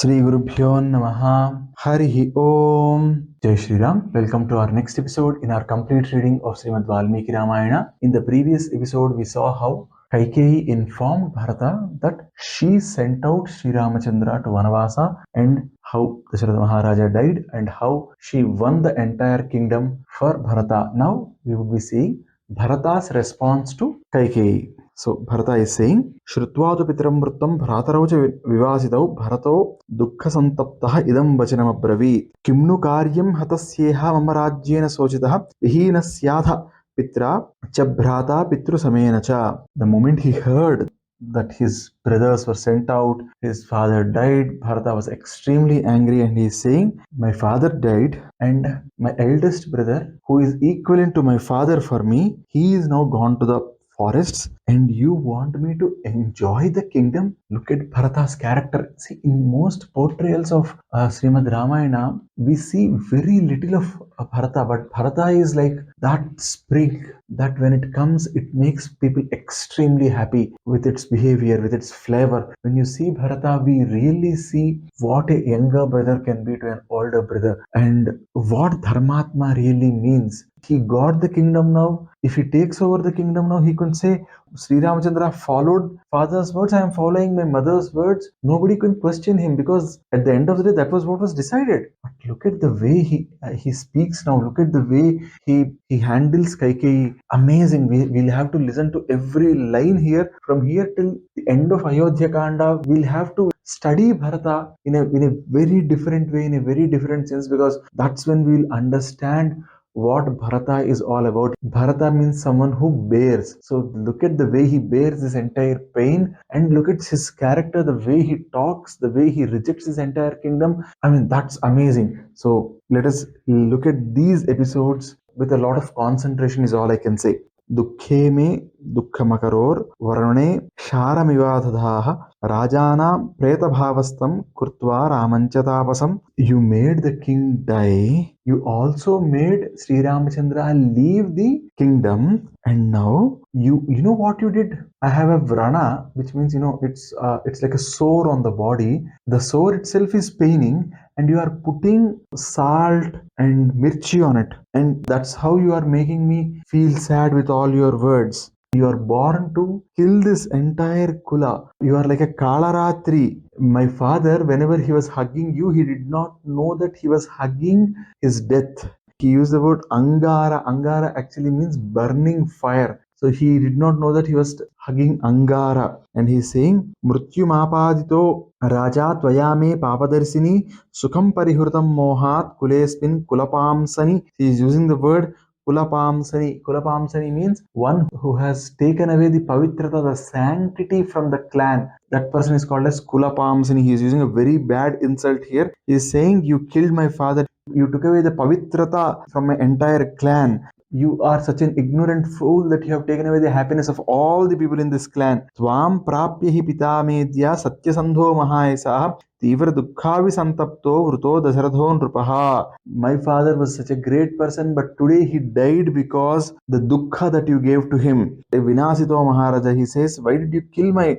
Sri Gurubhyo Namaha Harihi Om Jai Shri Ram. Welcome to our next episode in our complete reading of Srimad Valmiki Ramayana. In the previous episode, we saw how Kaikeyi informed Bharatha that she sent out Sri Ramachandra to Vanavasa and how Dasharatha Maharaja died and how she won the entire kingdom for Bharata. Now we will be seeing Bharata's response to Kaikeyi. So Bharata is saying, Shrutva tu pitram mrittam bhratarau cha vivasitau bharato dukkha santaptah idam vachanam abravit. Kimnu karyam hatasyeha mama rajyena sochitah vihinasyatha pitra cha bhrata pitru samena cha. The moment he heard that his brothers were sent out, his father died, Bharata was extremely angry and he is saying, my father died and my eldest brother, who is equivalent to my father for me, he is now gone to the forests and you want me to enjoy the kingdom? Look at Bharata's character. See, in most portrayals of Srimad Ramayana, we see very little of Bharata, but Bharata is like that spring that when it comes, it makes people extremely happy with its behavior, with its flavor. When you see Bharata, we really see what a younger brother can be to an older brother and what Dharmatma really means. He got the kingdom now. If he takes over the kingdom now, he can say, Sri Ramachandra followed father's words, I am following my mother's words. Nobody can question him because at the end of the day, that was what was decided. But look at the way he speaks now. Look at the way he handles Kaikeyi. Amazing. We'll have to listen to every line here. From here till the end of Ayodhyakanda, we'll have to study Bharata in a very different way, in a very different sense, because that's when we'll understand what Bharata is all about. Bharata means someone who bears. So look at the way he bears this entire pain and look at his character, the way he talks, the way he rejects his entire kingdom. I mean, that's amazing. So let us look at these episodes with a lot of concentration is all I can say. Dukhe me dukkhamakar varane sharamivadhadaha rajana pretabhavastam kurtva ramanchatabasam. You made the king die. You also made Sri Ramachandra leave the kingdom, and now you know what you did. I have a vrana, which means it's like a sore on the body. The sore itself is paining, and you are putting salt and mirchi on it, and that's how you are making me feel sad with all your words. You are born to kill this entire kula. You are like a kalaratri. My father, whenever he was hugging you, he did not know that he was hugging his death. He used the word angara. Angara actually means burning fire. So he did not know that he was hugging Angara. And he is saying, Mrityu mapadito raja tvayame papadarsini sukham parihrutam mohat kulespin kulapamsani. He is using the word Kulapamsani. Kulapamsani means one who has taken away the pavitrata, the sanctity from the clan. That person is called as Kulapamsani. He is using a very bad insult here. He is saying, you killed my father. You took away the pavitrata from my entire clan. You are such an ignorant fool that you have taken away the happiness of all the people in this clan. Tvam prapya hi pita medya satyasandho mahayasaha tivra dukkhavi santapto vruto dasaratho nrupaha. My father was such a great person, but today he died because the dukkha that you gave to him. Vinasito Maharaja, he says, why did you kill my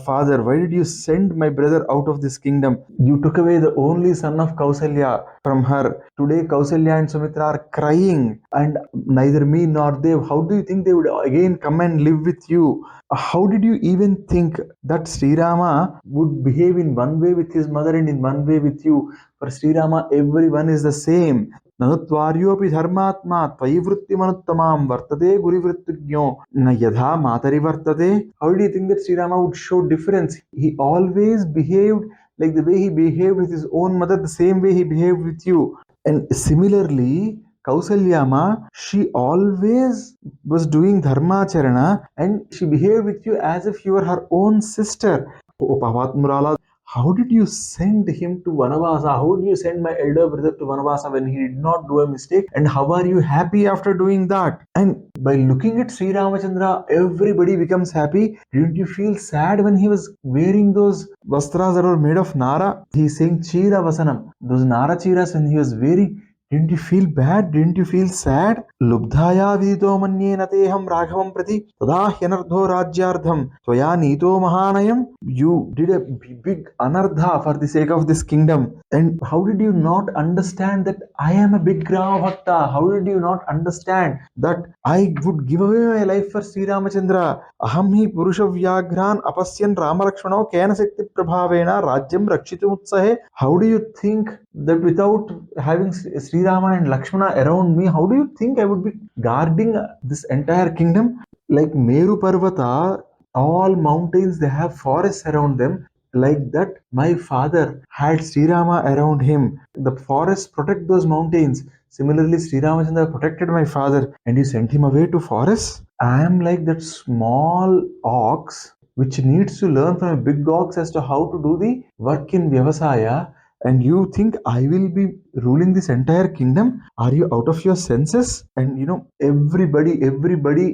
father? Why did you send my brother out of this kingdom? You took away the only son of Kausalya from her. Today Kausalya and Sumitra are crying, and neither me nor they, how do you think they would again come and live with you? How did you even think that Sri Rama would behave in one way with his mother and in one way with you? For Sri Rama, everyone is the same. Nanutvaryopi dharmatma tvayivrutti manuttamam vartate gurivruttugyo na yadha matari vartate. How do you think that Sri Rama would show difference? He always behaved like the way he behaved with his own mother, the same way he behaved with you. And similarly, Kausalyama, she always was doing dharmacharana and she behaved with you as if you were her own sister. Oh, Pavatmurala, how did you send him to Vanavasa? How did you send my elder brother to Vanavasa when he did not do a mistake? And how are you happy after doing that? And by looking at Sri Ramachandra, everybody becomes happy. Didn't you feel sad when he was wearing those vastras that were made of Nara? He's saying Chira Vasanam. Those Nara Chiras when he was wearing, Didn't you feel bad? Didn't you feel sad? Lubdhaya vidito manye nateham raghavam prati tada hyanardho rajyardham tvaya nito mahanayam. You did a big anardha for the sake of this kingdom. And how did you not understand that I am a big Rama Bhakta? How did you not understand that I would give away my life for Sri Ramachandra? Aham hi purusha vyagran apasyan Rama Lakshmano kena sakti prabhavena rajyam rakshitum utsahe. How do you think that without having Sri Rama and Lakshmana around me, how do you think I would be guarding this entire kingdom? Like Meru Parvata, all mountains, they have forests around them. Like that, my father had Sri Rama around him. The forests protect those mountains. Similarly, Sri Ramachandra protected my father and he sent him away to forests. I am like that small ox which needs to learn from a big ox as to how to do the work in Vyavasaya. And you think I will be ruling this entire kingdom? Are you out of your senses? And everybody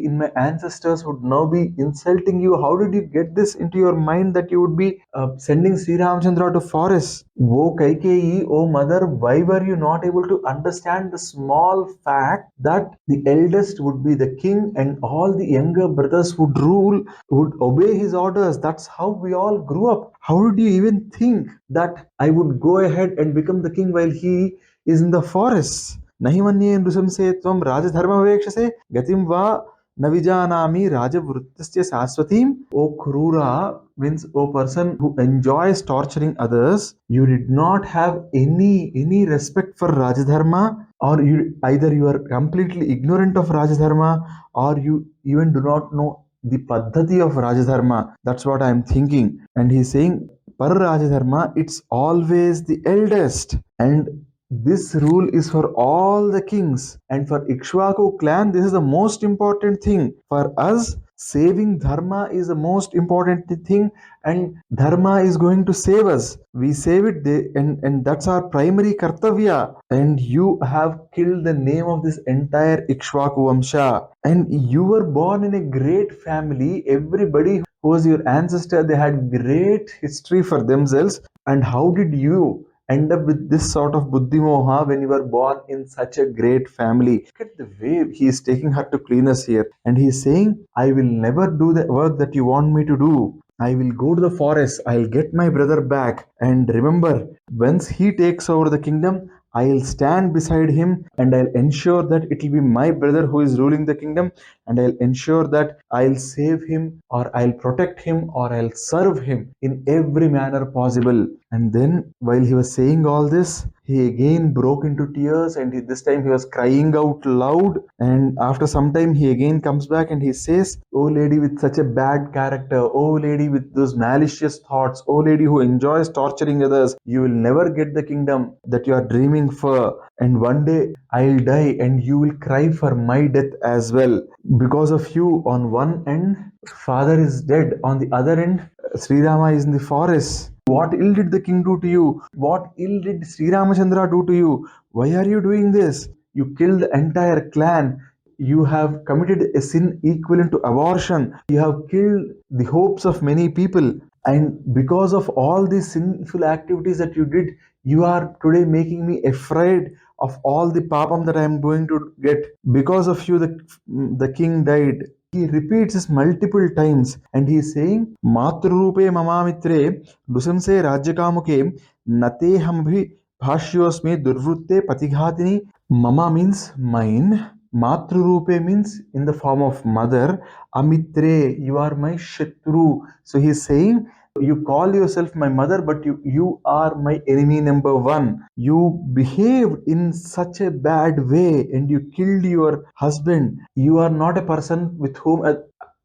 in my ancestors would now be insulting you. How did you get this into your mind that you would be sending Sri Ramchandra to forests? Oh Kaikeyi, oh mother, why were you not able to understand the small fact that the eldest would be the king and all the younger brothers would rule, would obey his orders? That's how we all grew up. How did you even think that I would go ahead and become the king while he is in the forests? Nahi manye nrusamse tvam rajadharma vekshase gatim va navijanami rajavrittasya saswatim. O Krura means O person who enjoys torturing others, you did not have any respect for Rajadharma, or either you are completely ignorant of Rajadharma, or you even do not know the paddhati of Rajadharma. That's what I am thinking. And he's saying, Per Rajadharma, it's always the eldest. And this rule is for all the kings. And for Ikshvaku clan, this is the most important thing. For us, saving Dharma is the most important thing. And Dharma is going to save us. We save it, and that's our primary kartavya. And you have killed the name of this entire Ikshvaku Vamsha. And you were born in a great family. Everybody who was your ancestor, they had great history for themselves. And how did you end up with this sort of buddhi moha when you were born in such a great family? Look at the way he is taking her to cleaners here. And he is saying, I will never do the work that you want me to do. I will go to the forest. I'll get my brother back. And remember, once he takes over the kingdom, I'll stand beside him and I'll ensure that it will be my brother who is ruling the kingdom, and I'll ensure that I'll save him or I'll protect him or I'll serve him in every manner possible. And then while he was saying all this, he again broke into tears, and this time he was crying out loud. And after some time he again comes back and he says, Oh lady with such a bad character, oh lady with those malicious thoughts, oh lady who enjoys torturing others, you will never get the kingdom that you are dreaming for. And one day I'll die and you will cry for my death as well. Because of you, on one end father is dead, on the other end Sri Rama is in the forest. What ill did the king do to you? What ill did Sri Ramachandra do to you? Why are you doing this? You killed the entire clan. You have committed a sin equivalent to abortion. You have killed the hopes of many people. And because of all these sinful activities that you did, you are today making me afraid of all the papam that I am going to get. Because of you, the king died. He repeats this multiple times, and he is saying, Matrurupe mamamitre dusamse rajyakamuke nate hamabhi bhashyosme durvrutte patighatini. Mama means mine. Matrurupe means in the form of mother. Amitre, you are my shatru. So he is saying, you call yourself my mother, but you are my enemy number one. You behaved in such a bad way and you killed your husband. You are not a person with whom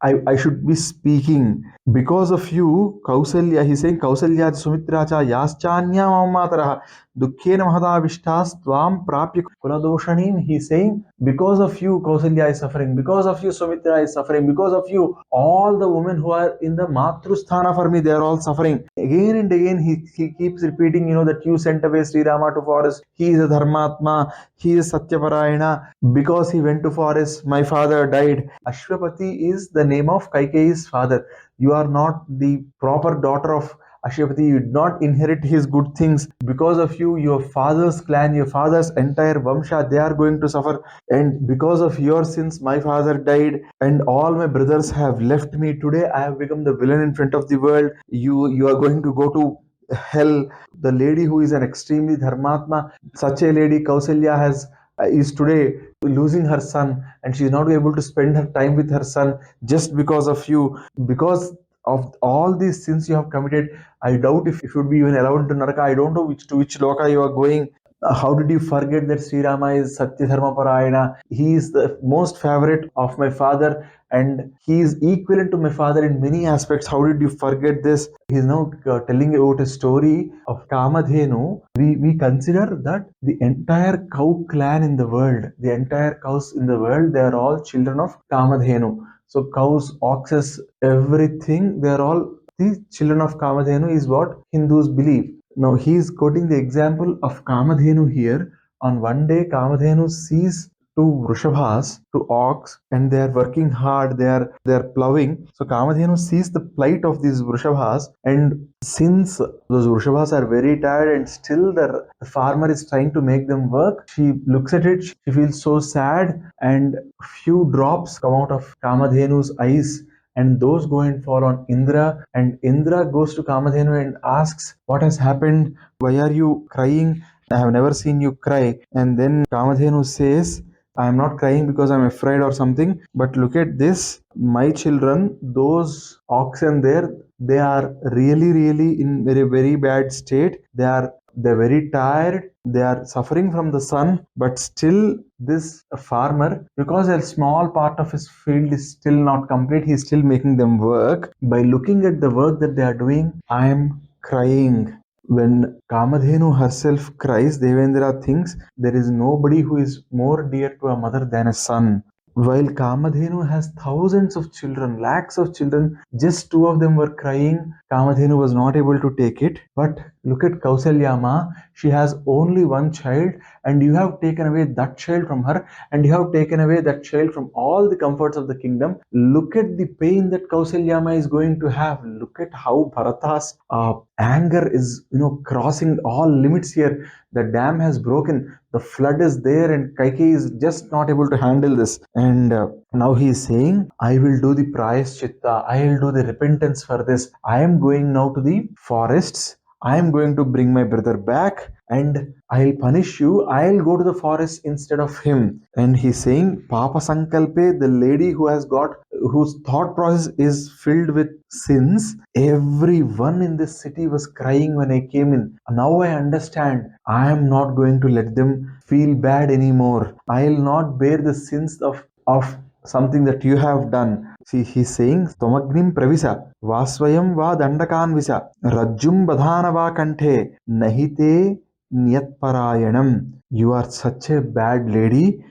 I should be speaking. Because of you, Kausalya, he's saying, Kausalya Sumitracha Yaschanya Mamataraha Dukkena Mahadavishtas Tvam Prapya Kuladoshanim. He's saying, because of you, Kausalya is suffering. Because of you, Sumitra is suffering. Because of you, all the women who are in the Matrusthana for me, they are all suffering. Again and again, he keeps repeating, that you sent away Sri Rama to forest. He is a Dharmatma. He is Satyaparayana. Because he went to forest, my father died. Ashwapati is the name of Kaikeyi's father. You are not the proper daughter of Ashwapati, you did not inherit his good things. Because of you, your father's clan, your father's entire Vamsha, they are going to suffer. And because of your sins, my father died, and all my brothers have left me. Today, I have become the villain in front of the world. You are going to go to hell. The lady who is an extremely dharmatma, such a lady, Kausalya, is today losing her son, and she is not able to spend her time with her son just because of you. Because of all these sins you have committed, I doubt if you would be even allowed to Naraka. I don't know which loka you are going. How did you forget that Sri Rama is Satya Dharma Parayana? He is the most favorite of my father, and he is equivalent to my father in many aspects. How did you forget this? He is now telling about a story of Kamadhenu. We consider that the entire cow clan in the world, the entire cows in the world, they are all children of Kamadhenu. So cows, oxes, everything, they are all the children of Kamadhenu is what Hindus believe. Now he is quoting the example of Kamadhenu here. On one day, Kamadhenu sees two Vrishabhas, two ox, and they are working hard. They are plowing. So Kamadhenu sees the plight of these Vrishabhas, and since those Vrishabhas are very tired, and still the farmer is trying to make them work, she looks at it. She feels so sad, and few drops come out of Kamadhenu's eyes, and those go and fall on Indra. And Indra goes to Kamadhenu and asks, "What has happened? Why are you crying? I have never seen you cry." And then Kamadhenu says, "I am not crying because I'm afraid or something, but look at this. My children, those oxen there, they are really, really in very bad state. They're very tired. They are suffering from the sun, but still this farmer, because a small part of his field is still not complete, he's still making them work. By looking at the work that they are doing, I am crying." When Kamadhenu herself cries, Devendra thinks there is nobody who is more dear to a mother than a son. While Kamadhenu has thousands of children, lakhs of children, just two of them were crying. Kamadhenu was not able to take it. But look at Kausalyama, she has only one child, and you have taken away that child from her, and you have taken away that child from all the comforts of the kingdom. Look at the pain that Kausalyama is going to have. Look at how Bharata's anger is, crossing all limits here. The dam has broken, the flood is there, and Kaikeyi is just not able to handle this. And now he is saying, "I will do the prayaschitta, I will do the repentance for this. I am going now to the forests. I am going to bring my brother back, and I'll punish you. I'll go to the forest instead of him." And he's saying, Papa Sankalpe, the lady whose thought process is filled with sins, everyone in this city was crying when I came in. Now I understand. I am not going to let them feel bad anymore. I'll not bear the sins of something that you have done. See, he's saying, Stomagnim pravisa, Vaswayam va dandakanvisa, Rajjum badhana va kanthe, Nahite Nyatparayanam. You are such a bad lady.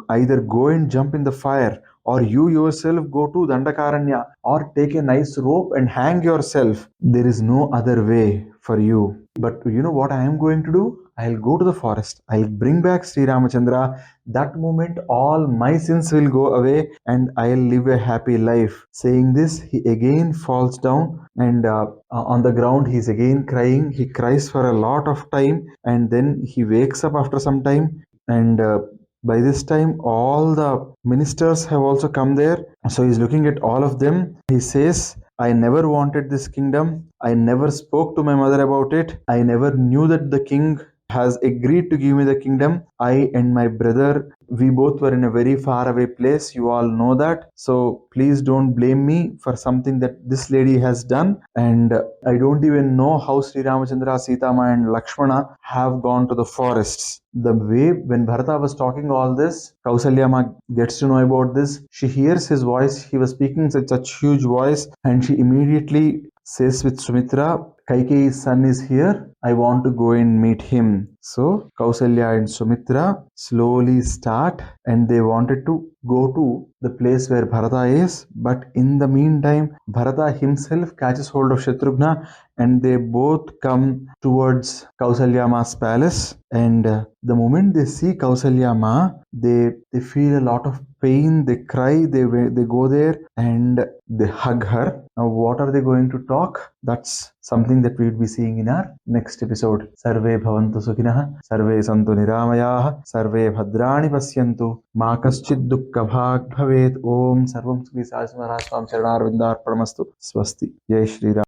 Either go and jump in the fire, or you yourself go to Dandakaranya, or take a nice rope and hang yourself. There is no other way for you. But you know what I am going to do? I'll go to the forest. I'll bring back Sri Ramachandra. That moment, all my sins will go away, and I'll live a happy life. Saying this, he again falls down, and on the ground, he's again crying. He cries for a lot of time, and then he wakes up after some time, and by this time, all the ministers have also come there. So he's looking at all of them. He says, I never wanted this kingdom. I never spoke to my mother about it. I never knew that the king has agreed to give me the kingdom. I and my brother, we both were in a very far away place. You all know that. So please don't blame me for something that this lady has done. And I don't even know how Sri Ramachandra, Sitama, and Lakshmana have gone to the forests. The way when Bharata was talking all this, Kausalyama gets to know about this. She hears his voice. He was speaking such huge voice, and she immediately says with Sumitra, Kaikeyi's son is here. I want to go and meet him. So Kausalya and Sumitra slowly start, and they wanted to go to the place where Bharatha is, but in the meantime, Bharatha himself catches hold of Shatrughna and they both come towards Kausalyama's palace. And the moment they see Kausalyama, they feel a lot of pain, they cry, they go there and they hug her. Now, what are they going to talk? That's something that we will be seeing in our next episode. Sarve bhavantu sukhinah, sarve santu niramayah, sarve bhadrani pasyantu, ma kaschid dukkha bhag bhavet. Om sarvam sukhi sasmaharaswam charanarvindar paramastu. Swasti. Jai Shri Ram.